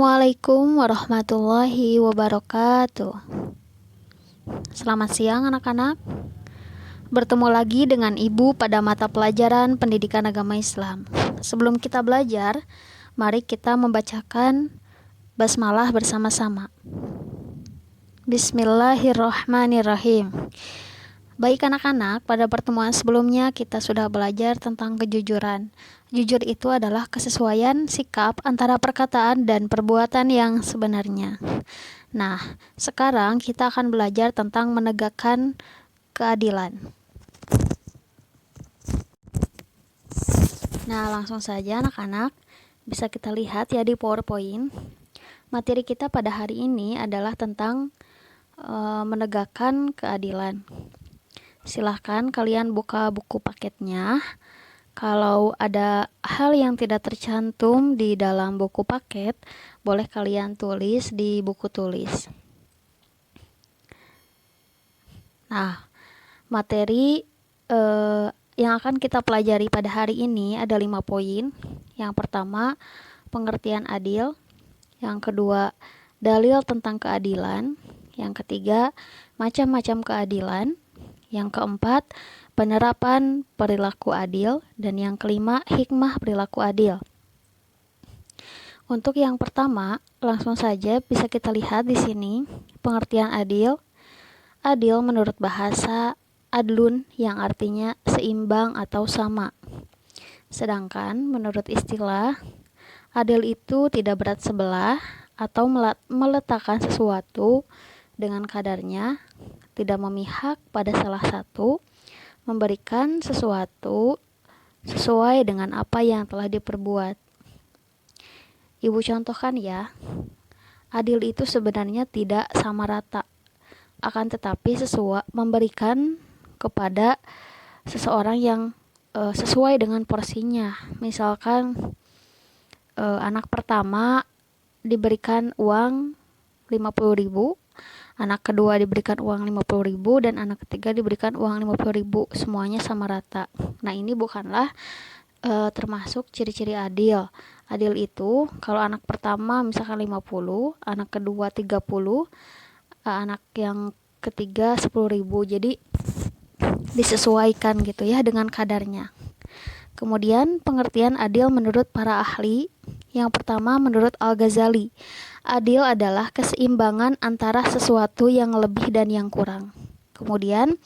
Assalamualaikum warahmatullahi wabarakatuh. Selamat siang anak-anak. Bertemu lagi dengan Ibu pada mata pelajaran Pendidikan Agama Islam. Sebelum kita belajar, mari kita membacakan basmalah bersama-sama. Bismillahirrahmanirrahim. Baik anak-anak, pada pertemuan sebelumnya kita sudah belajar tentang kejujuran. Jujur itu adalah kesesuaian sikap antara perkataan dan perbuatan yang sebenarnya. Nah, sekarang kita akan belajar tentang menegakkan keadilan. Nah, langsung saja anak-anak, bisa kita lihat ya di PowerPoint. Materi kita pada hari ini adalah tentang menegakkan keadilan. Silahkan kalian buka buku paketnya. Kalau ada hal yang tidak tercantum di dalam buku paket, boleh kalian tulis di buku tulis. Nah, materi yang akan kita pelajari pada hari ini ada 5 poin. Yang pertama, pengertian adil. Yang kedua, dalil tentang keadilan. Yang ketiga, macam-macam keadilan. Yang keempat, penerapan perilaku adil. Dan yang kelima, hikmah perilaku adil. Untuk yang pertama, langsung saja bisa kita lihat di sini pengertian adil. Adil menurut bahasa adlun yang artinya seimbang atau sama. Sedangkan menurut istilah, adil itu tidak berat sebelah atau meletakkan sesuatu dengan kadarnya, tidak memihak pada salah satu, memberikan sesuatu sesuai dengan apa yang telah diperbuat. Ibu contohkan ya, adil itu sebenarnya tidak sama rata, akan tetapi memberikan kepada seseorang yang sesuai dengan porsinya. Misalkan anak pertama diberikan uang 50.000, anak kedua diberikan uang 50.000, dan anak ketiga diberikan uang 50.000, semuanya sama rata. Nah, ini bukanlah termasuk ciri-ciri adil. Adil itu kalau anak pertama misalkan 50, anak kedua 30, anak yang ketiga 10.000. Jadi disesuaikan gitu ya dengan kadarnya. Kemudian pengertian adil menurut para ahli. Yang pertama menurut Al-Ghazali, adil adalah keseimbangan antara sesuatu yang lebih dan yang kurang. Kemudian,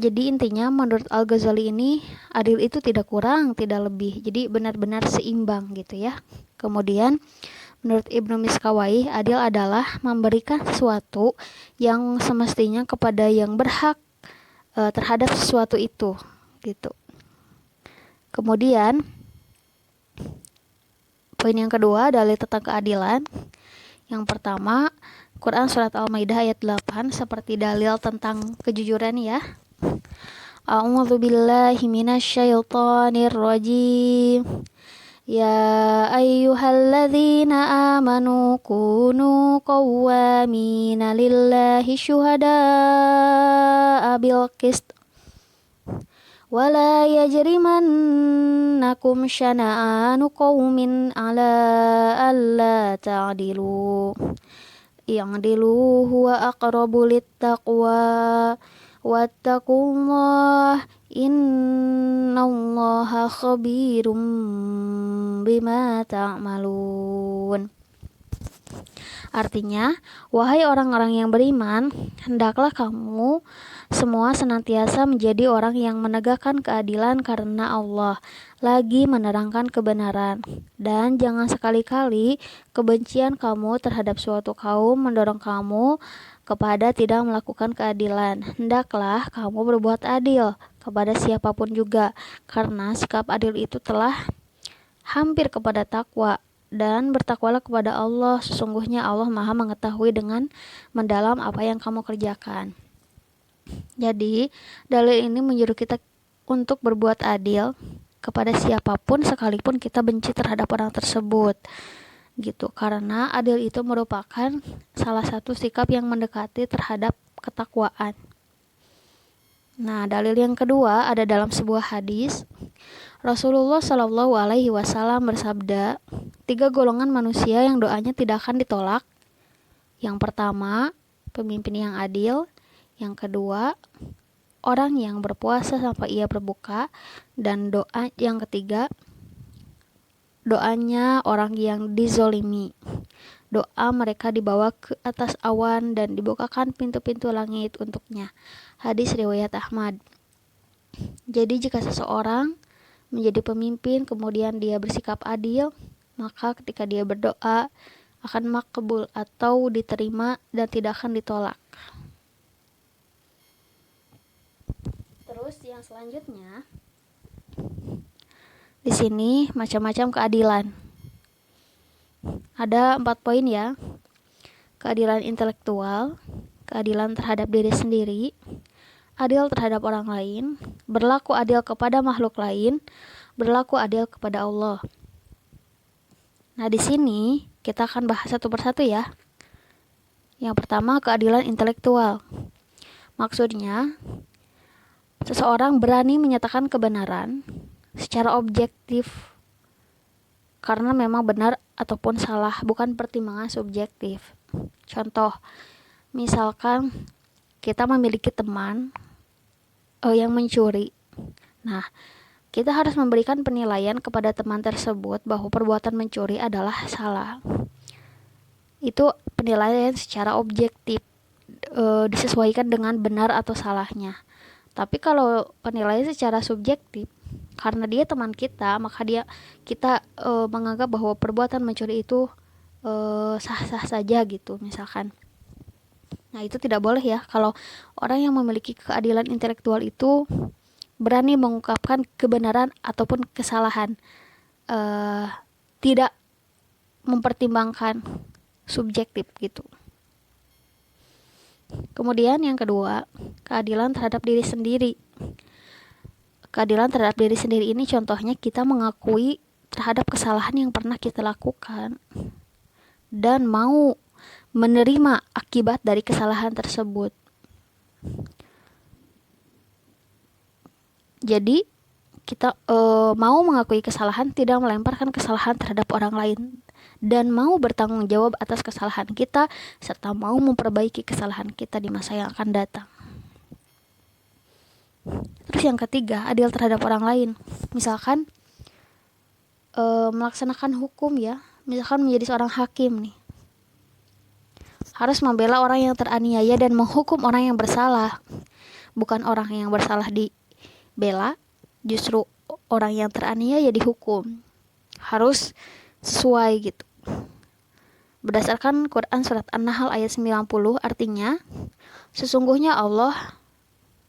jadi intinya menurut Al-Ghazali ini, adil itu tidak kurang, tidak lebih. Jadi benar-benar seimbang gitu ya. Kemudian, menurut Ibnu Miskawai, adil adalah memberikan sesuatu yang semestinya kepada yang berhak terhadap sesuatu itu gitu. Kemudian poin yang kedua, dalil tentang keadilan. Yang pertama, Quran Surat Al-Maidah ayat 8 seperti dalil tentang kejujuran ya. A'udzu billahi minasyaitonir rajim. Ya ayyuhalladzina amanu kunu qawwamina lillahi syuhada'a bil qist. Wala yajrimannakum syana'anu qaumin ala alla ta'dilu. I'dilu huwa aqrabu littaqwa. Wattaqullah innallaha khabirum bima ta'malun. Artinya, wahai orang-orang yang beriman, hendaklah kamu semua senantiasa menjadi orang yang menegakkan keadilan karena Allah lagi menerangkan kebenaran. Dan jangan sekali-kali kebencian kamu terhadap suatu kaum mendorong kamu kepada tidak melakukan keadilan. Hendaklah kamu berbuat adil kepada siapapun juga, karena sikap adil itu telah hampir kepada takwa. Dan bertakwalah kepada Allah, sesungguhnya Allah Maha mengetahui dengan mendalam apa yang kamu kerjakan. Jadi, dalil ini menyuruh kita untuk berbuat adil kepada siapapun sekalipun kita benci terhadap orang tersebut. Gitu, karena adil itu merupakan salah satu sikap yang mendekati terhadap ketakwaan. Nah, dalil yang kedua ada dalam sebuah hadis. Rasulullah Shallallahu Alaihi Wasallam bersabda, 3 golongan manusia yang doanya tidak akan ditolak. Yang pertama, pemimpin yang adil. Yang kedua, orang yang berpuasa sampai ia berbuka. Dan doa yang ketiga, doanya orang yang dizolimi. Doa mereka dibawa ke atas awan dan dibukakan pintu-pintu langit untuknya. Hadis riwayat Ahmad. Jadi jika seseorang menjadi pemimpin kemudian dia bersikap adil, maka ketika dia berdoa akan makbul atau diterima dan tidak akan ditolak. Terus yang selanjutnya di sini macam-macam keadilan. Ada 4 poin ya. Keadilan intelektual, keadilan terhadap diri sendiri, adil terhadap orang lain, berlaku adil kepada makhluk lain, berlaku adil kepada Allah. Nah, di sini kita akan bahas satu persatu ya. Yang pertama, keadilan intelektual. Maksudnya, seseorang berani menyatakan kebenaran secara objektif karena memang benar ataupun salah, bukan pertimbangan subjektif. Contoh, misalkan kita memiliki teman yang mencuri. Nah, kita harus memberikan penilaian kepada teman tersebut bahwa perbuatan mencuri adalah salah. Itu penilaian secara objektif, disesuaikan dengan benar atau salahnya. Tapi kalau penilaian secara subjektif, karena dia teman kita, maka kita menganggap bahwa perbuatan mencuri itu sah-sah saja gitu misalkan. Nah, itu tidak boleh ya. Kalau orang yang memiliki keadilan intelektual itu berani mengungkapkan kebenaran ataupun kesalahan, tidak mempertimbangkan subjektif gitu. Kemudian yang kedua, keadilan terhadap diri sendiri. Keadilan terhadap diri sendiri ini contohnya kita mengakui terhadap kesalahan yang pernah kita lakukan dan mau menerima akibat dari kesalahan tersebut. Jadi kita mau mengakui kesalahan, tidak melemparkan kesalahan terhadap orang lain, dan mau bertanggung jawab atas kesalahan kita serta mau memperbaiki kesalahan kita di masa yang akan datang. Terus yang ketiga, adil terhadap orang lain. Misalkan melaksanakan hukum ya, misalkan menjadi seorang hakim nih, harus membela orang yang teraniaya dan menghukum orang yang bersalah. Bukan orang yang bersalah dibela, justru orang yang teraniaya dihukum. Harus sesuai gitu. Berdasarkan Quran surat An-Nahl ayat 90, artinya sesungguhnya Allah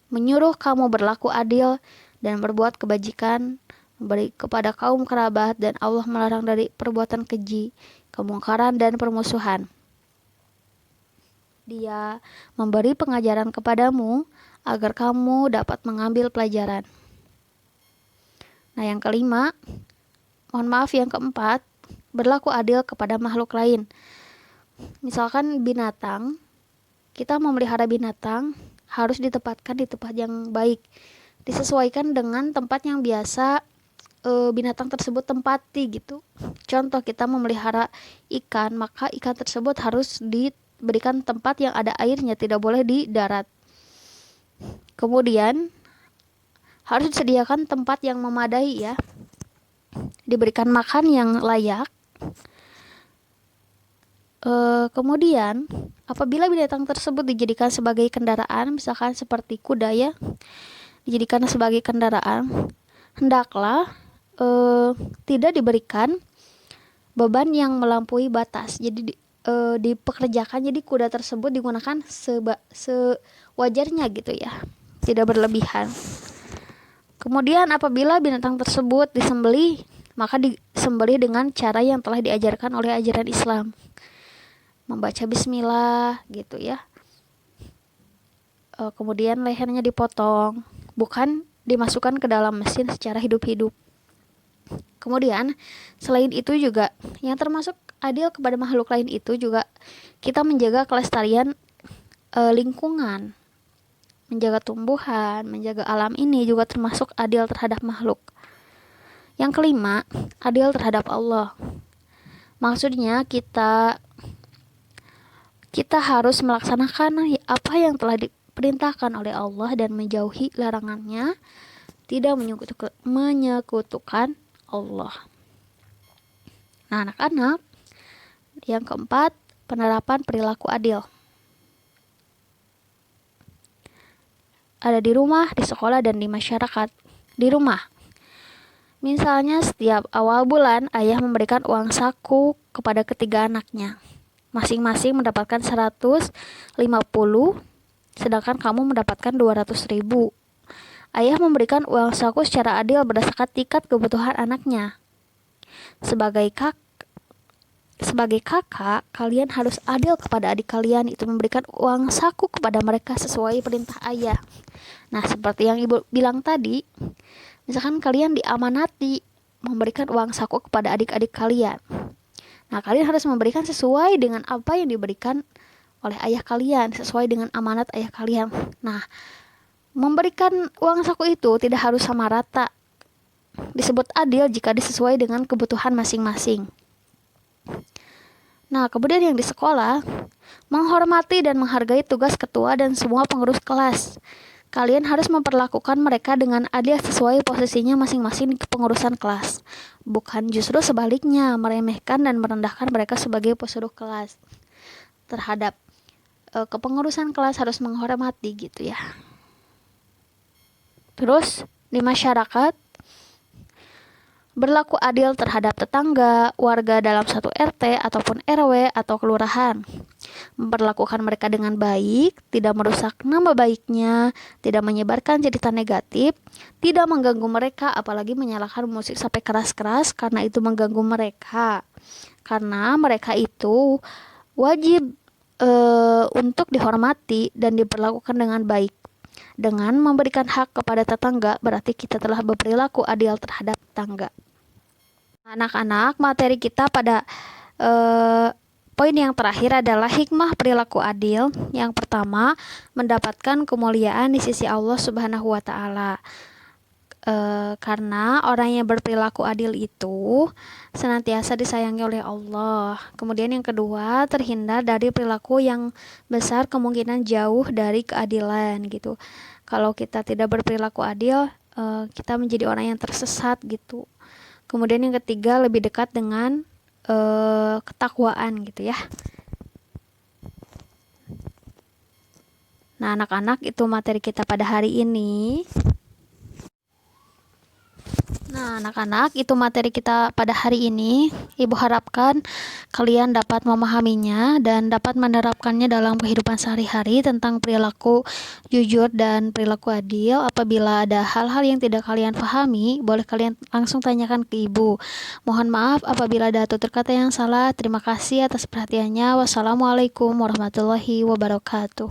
menyuruh kamu berlaku adil dan berbuat kebajikan, memberi kepada kaum kerabat, dan Allah melarang dari perbuatan keji, kemungkaran, dan permusuhan. Dia memberi pengajaran kepadamu agar kamu dapat mengambil pelajaran. Nah, yang kelima, yang keempat, berlaku adil kepada makhluk lain. Misalkan binatang, kita memelihara binatang harus ditempatkan di tempat yang baik, disesuaikan dengan tempat yang biasa binatang tersebut tempati gitu. Contoh, kita memelihara ikan, maka ikan tersebut harus diberikan tempat yang ada airnya, tidak boleh di darat. Kemudian harus disediakan tempat yang memadai ya, diberikan makan yang layak. Kemudian apabila binatang tersebut dijadikan sebagai kendaraan, misalkan seperti kuda ya, dijadikan sebagai kendaraan, hendaklah tidak diberikan beban yang melampaui batas. Jadi dipekerjakan, jadi kuda tersebut digunakan sewajarnya gitu ya, tidak berlebihan. Kemudian apabila binatang tersebut disembelih, maka disembelih dengan cara yang telah diajarkan oleh ajaran Islam, membaca bismillah gitu ya. Kemudian lehernya dipotong, bukan dimasukkan ke dalam mesin secara hidup-hidup. Kemudian selain itu juga yang termasuk adil kepada makhluk lain itu juga kita menjaga kelestarian lingkungan, menjaga tumbuhan, menjaga alam, ini juga termasuk adil terhadap makhluk. Yang kelima, adil terhadap Allah. Maksudnya kita harus melaksanakan apa yang telah diperintahkan oleh Allah dan menjauhi larangannya, tidak menyekutukan Allah. Nah, anak-anak, yang keempat, penerapan perilaku adil. Ada di rumah, di sekolah, dan di masyarakat. Di rumah, misalnya setiap awal bulan ayah memberikan uang saku kepada ketiga anaknya. Masing-masing mendapatkan 150, sedangkan kamu mendapatkan 200.000. Ayah memberikan uang saku secara adil berdasarkan tingkat kebutuhan anaknya. Sebagai kakak, kalian harus adil kepada adik kalian, itu memberikan uang saku kepada mereka sesuai perintah ayah. Nah, seperti yang ibu bilang tadi, misalkan kalian diamanati memberikan uang saku kepada adik-adik kalian. Nah, kalian harus memberikan sesuai dengan apa yang diberikan oleh ayah kalian, sesuai dengan amanat ayah kalian. Nah, memberikan uang saku itu tidak harus sama rata. Disebut adil jika disesuai dengan kebutuhan masing-masing. Nah, kemudian yang di sekolah, menghormati dan menghargai tugas ketua dan semua pengurus kelas. Kalian harus memperlakukan mereka dengan adil sesuai posisinya masing-masing di kepengurusan kelas. Bukan justru sebaliknya, meremehkan dan merendahkan mereka sebagai pesuruh kelas. Terhadap kepengurusan kelas harus menghormati gitu ya. Terus, di masyarakat, berlaku adil terhadap tetangga, warga dalam satu RT ataupun RW atau kelurahan. Memperlakukan mereka dengan baik, tidak merusak nama baiknya, tidak menyebarkan cerita negatif, tidak mengganggu mereka, apalagi menyalakan musik sampai keras-keras karena itu mengganggu mereka. Karena mereka itu wajib untuk dihormati dan diperlakukan dengan baik. Dengan memberikan hak kepada tetangga, berarti kita telah berperilaku adil terhadap tetangga. Anak-anak, materi kita pada poin yang terakhir adalah hikmah perilaku adil. Yang pertama, mendapatkan kemuliaan di sisi Allah Subhanahu wa Ta'ala. Karena orang yang berperilaku adil itu senantiasa disayangi oleh Allah. Kemudian yang kedua, terhindar dari perilaku yang besar kemungkinan jauh dari keadilan gitu. Kalau kita tidak berperilaku adil, kita menjadi orang yang tersesat gitu. Kemudian yang ketiga, lebih dekat dengan ketakwaan gitu ya. Nah, anak-anak, itu materi kita pada hari ini. Ibu harapkan kalian dapat memahaminya dan dapat menerapkannya dalam kehidupan sehari-hari tentang perilaku jujur dan perilaku adil. Apabila ada hal-hal yang tidak kalian pahami, boleh kalian langsung tanyakan ke ibu. Mohon maaf apabila ada tutur kata yang salah. Terima kasih atas perhatiannya. Wassalamualaikum warahmatullahi wabarakatuh.